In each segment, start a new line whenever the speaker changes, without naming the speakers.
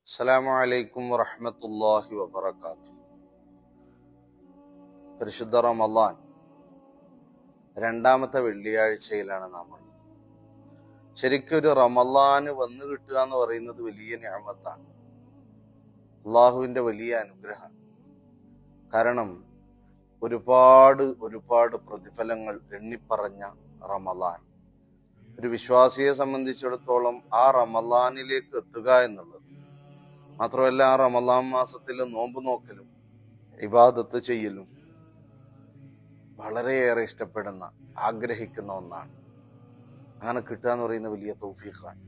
അസ്സലാമു അലൈക്കും വറഹ്മത്തുള്ളാഹി വബറകാതുഹു. പരിശുദ്ധ റമളാൻ രണ്ടാമത്തെ വെള്ളിയാഴ്ചയിലാണ് നാം ഉള്ളത്. ശരിക്കും ഒരു റമളാന് വന്നു കിട്ടുക എന്ന് പറയുന്നത് വലിയ നിഅമത്താണ്, അള്ളാഹുവിൻ്റെ വലിയ അനുഗ്രഹം. കാരണം ഒരുപാട് പ്രതിഫലങ്ങൾ എണ്ണിപ്പറഞ്ഞ റമളാൻ, ഒരു വിശ്വാസിയെ സംബന്ധിച്ചിടത്തോളം ആ റമളാനിലേക്ക് എത്തുക എന്നുള്ളത് മാത്രമല്ല, ആ റമളാൻ മാസത്തിൽ നോമ്പ് നോക്കലും ഇബാദത്ത് ചെയ്യലും വളരെയേറെ ഇഷ്ടപ്പെടുന്ന, ആഗ്രഹിക്കുന്ന ഒന്നാണ്. അങ്ങനെ കിട്ടുക എന്ന് പറയുന്ന വലിയ തൗഫീഖാണ്.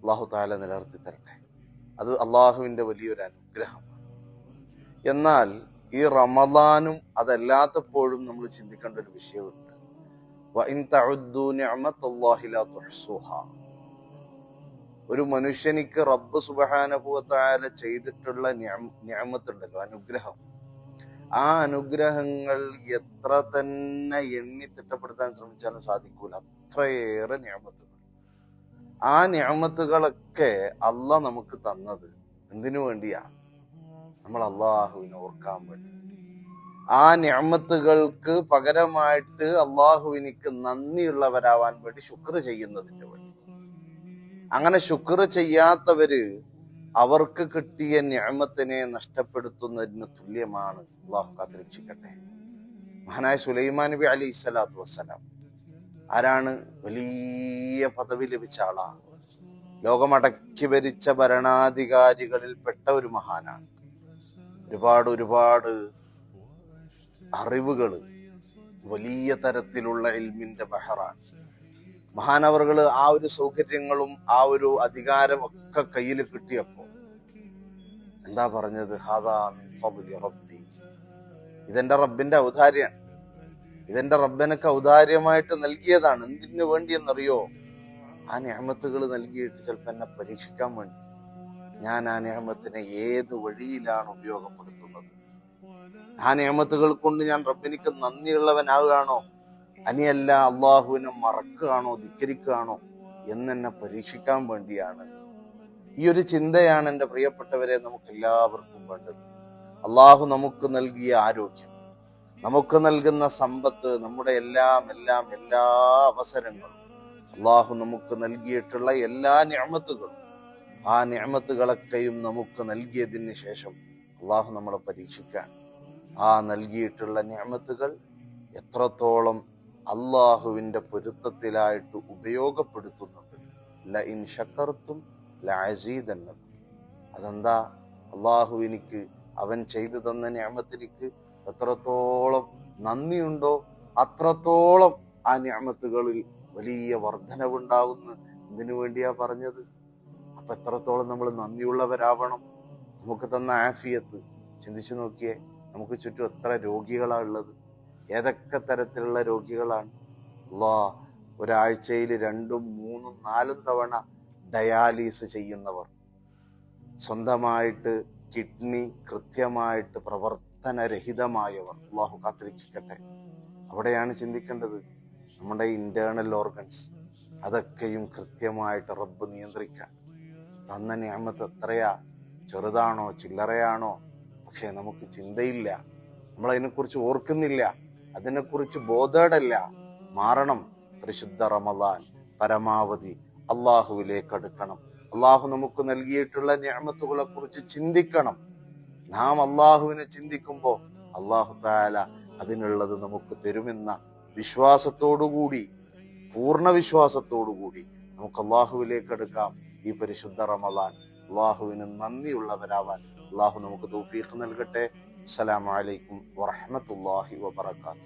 അള്ളാഹു തആല നിലനിർത്തി തരട്ടെ. അത് അള്ളാഹുവിൻ്റെ വലിയൊരു അനുഗ്രഹമാണ്. എന്നാൽ ഈ റമളാനും അതല്ലാത്തപ്പോഴും നമ്മൾ ചിന്തിക്കേണ്ട ഒരു വിഷയമുണ്ട്. വഇൻ തഉദ്ദു നിഅമത്തല്ലാഹി ലാ തുഹ്സുഹാ. ഒരു മനുഷ്യനിക്ക് റബ്ബ് സുബ്ഹാനഹു വ തആല ചെയ്തിട്ടുള്ള നിഅമത്തുണ്ടല്ലോ, അനുഗ്രഹം, ആ അനുഗ്രഹങ്ങൾ എത്ര തന്നെ എണ്ണി തിട്ടപ്പെടുത്താൻ ശ്രമിച്ചാലും സാധിക്കൂല. അത്രയേറെ നിഅമത്തുകൾ. ആ നിഅമത്തുകളൊക്കെ അള്ളാഹ് നമുക്ക് തന്നത് എന്തിനു വേണ്ടിയാ? നമ്മൾ അള്ളാഹുവിനെ ഓർക്കാൻ വേണ്ടി. ആ നിഅമത്തുകൾക്ക് പകരമായിട്ട് അള്ളാഹുവിനിക്ക് നന്ദിയുള്ളവരാവാൻ വേണ്ടി, ശുക്ർ ചെയ്യുന്നതിന് വേണ്ടി. അങ്ങനെ ശുക്ർ ചെയ്യാത്തവര് അവർക്ക് കിട്ടിയ നിഅമത്തിനെ നഷ്ടപ്പെടുത്തുന്നതിന് തുല്യമാണ്. അള്ളാഹു കാത്തുരക്ഷിക്കട്ടെ. മഹാനായ സുലൈമാൻ നബി അലൈഹി സ്വലാത്തു വസ്സലാം ആരാണ്? വലിയ പദവി ലഭിച്ച ആളാണ്. ലോകമടക്കി ഭരിച്ച ഭരണാധികാരികളിൽ പെട്ട ഒരു മഹാനാണ്. ഒരുപാട് അറിവുകള്, വലിയ തരത്തിലുള്ള ഇൽമിന്റെ ബഹറാണ്. മഹാനവറുകള് ആ ഒരു സൗകര്യങ്ങളും ആ ഒരു അധികാരം ഒക്കെ കയ്യിൽ കിട്ടിയപ്പോ എന്താ പറഞ്ഞത്? ഹാദാ മിൻ ഫദ്ലി റബ്ബി. ഇതെന്റെ റബ്ബിന്റെ ഔദാര്യാണ്. ഇതെന്റെ റബ്ബനക്ക് ഔദാര്യമായിട്ട് നൽകിയതാണ്. എന്തിനു വേണ്ടി എന്നറിയോ? ആ നിഅമത്തുകൾ നൽകിയിട്ട് ചിലപ്പോൾ എന്നെ പരീക്ഷിക്കാൻ വേണ്ടി. ഞാൻ ആ നിഅമത്തിനെ ഏത് വഴിയിലാണ് ഉപയോഗപ്പെടുത്തുന്നത്? ആ നിഅമത്തുകൾ കൊണ്ട് ഞാൻ റബ്ബിനിക്ക് നന്ദിയുള്ളവനാവുകയാണോ, അനിയല്ല അള്ളാഹുവിനെ മറക്കുകയാണോ, ധിക്കരിക്കുകയാണോ എന്നെന്നെ പരീക്ഷിക്കാൻ വേണ്ടിയാണ്. ഈ ഒരു ചിന്തയാണ് എൻ്റെ പ്രിയപ്പെട്ടവരെ നമുക്ക് എല്ലാവർക്കും വേണ്ടത്. അള്ളാഹു നമുക്ക് നൽകിയ ആരോഗ്യം, നമുക്ക് നൽകുന്ന സമ്പത്ത്, നമ്മുടെ എല്ലാ അവസരങ്ങളും, അള്ളാഹു നമുക്ക് നൽകിയിട്ടുള്ള എല്ലാ നിഅമത്തുകളും, ആ നിഅമത്തുകളൊക്കെയും നമുക്ക് നൽകിയതിന് ശേഷം അള്ളാഹു നമ്മളെ പരീക്ഷിക്കാൻ. ആ നൽകിയിട്ടുള്ള നിഅമത്തുകൾ എത്രത്തോളം അള്ളാഹുവിൻ്റെ പൊരുത്തത്തിലായിട്ട് ഉപയോഗപ്പെടുത്തുന്നുണ്ട്. ലഇൻ ശക്കർത്തും ലഅസീദന്നകും. അതെന്താ? അള്ളാഹുവിനിക്ക് അവൻ ചെയ്തു തന്ന നിഅമത്തിനിക്ക് എത്രത്തോളം നന്ദിയുണ്ടോ അത്രത്തോളം ആ നിഅമത്തുകളിൽ വലിയ വർധനവുണ്ടാകുന്നു. എന്തിനു വേണ്ടിയാ പറഞ്ഞത്? അപ്പൊ എത്രത്തോളം നമ്മൾ നന്ദിയുള്ളവരാവണം. നമുക്ക് തന്ന ആഫിയത്ത് ചിന്തിച്ചു നോക്കിയേ. നമുക്ക് ചുറ്റും എത്ര രോഗികളാണ് ഉള്ളത്? ഏതൊക്കെ തരത്തിലുള്ള രോഗികളാണ്? ഒരാഴ്ചയിൽ 2, 3, 4 തവണ ഡയാലിസ് ചെയ്യുന്നവർ, സ്വന്തമായിട്ട് കിഡ്നി കൃത്യമായിട്ട് പ്രവർത്തനരഹിതമായവർ. അള്ളാഹു കാത്തിരക്ഷിക്കട്ടെ. അവിടെയാണ് ചിന്തിക്കേണ്ടത്. നമ്മുടെ ഇന്റേണൽ ഓർഗൻസ് അതൊക്കെയും കൃത്യമായിട്ട് റബ്ബ് നിയന്ത്രിക്കാൻ തന്ന നിഅമത്ത് എത്രയാ? ചെറുതാണോ ചില്ലറയാണോ? പക്ഷെ നമുക്ക് ചിന്തയില്ല, നമ്മളതിനെക്കുറിച്ച് ഓർക്കുന്നില്ല, അതിനെക്കുറിച്ച് ബോധേടല്ല. മാറണം. പരിശുദ്ധ റമളാൻ പരമാവധി അള്ളാഹുവിലേക്ക് അടുക്കണം. അള്ളാഹു നമുക്ക് നൽകിയിട്ടുള്ള നിഅമത്തുകളെ കുറിച്ച് ചിന്തിക്കണം. നാം അള്ളാഹുവിനെ ചിന്തിക്കുമ്പോൾ അള്ളാഹു തആല അതിനുള്ളത് നമുക്ക് തരുമെന്ന വിശ്വാസത്തോടുകൂടി, പൂർണ്ണ വിശ്വാസത്തോടുകൂടി നമുക്ക് അള്ളാഹുവിലേക്ക് അടുക്കാം. ഈ പരിശുദ്ധ റമളാൻ അള്ളാഹുവിന് നന്ദിയുള്ളവരാവാൻ അള്ളാഹു നമുക്ക് തൗഫീഖ് നൽകട്ടെ. അസ്സലാമു അലൈക്കും വറഹ്മത്തുള്ളാഹി വബറകാതുഹു.